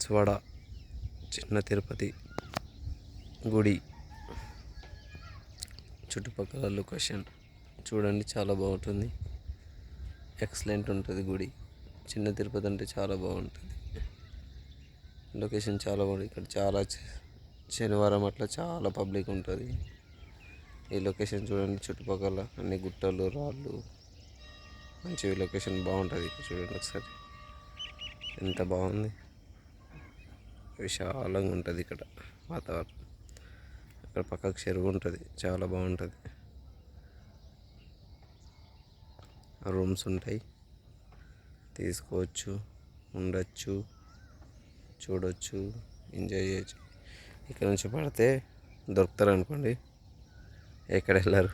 బన్స్వాడ చిన్న తిరుపతి గుడి చుట్టుపక్కల లొకేషన్ చూడండి, చాలా బాగుంటుంది. ఎక్సలెంట్ ఉంటుంది గుడి. చిన్న తిరుపతి అంటే చాలా బాగుంటుంది. లొకేషన్ చాలా బాగుంది. ఇక్కడ చాలా శనివారం అట్లా చాలా పబ్లిక్ ఉంటుంది. ఈ లొకేషన్ చూడండి, చుట్టుపక్కల అన్ని గుట్టలు రాళ్ళు మంచి లొకేషన్ బాగుంటుంది. ఇక్కడ చూడండి ఒకసారి ఎంత బాగుంది. విశాలంగా ఉంటుంది ఇక్కడ వాతావరణం. ఇక్కడ పక్కకు చెరువు ఉంటుంది, చాలా బాగుంటుంది. రూమ్స్ ఉంటాయి, తీసుకోవచ్చు, ఉండొచ్చు, చూడొచ్చు, ఎంజాయ్ చేయొచ్చు. ఇక్కడ నుంచి పడితే దొరుకుతారు అనుకోండి, ఎక్కడ వెళ్ళరు.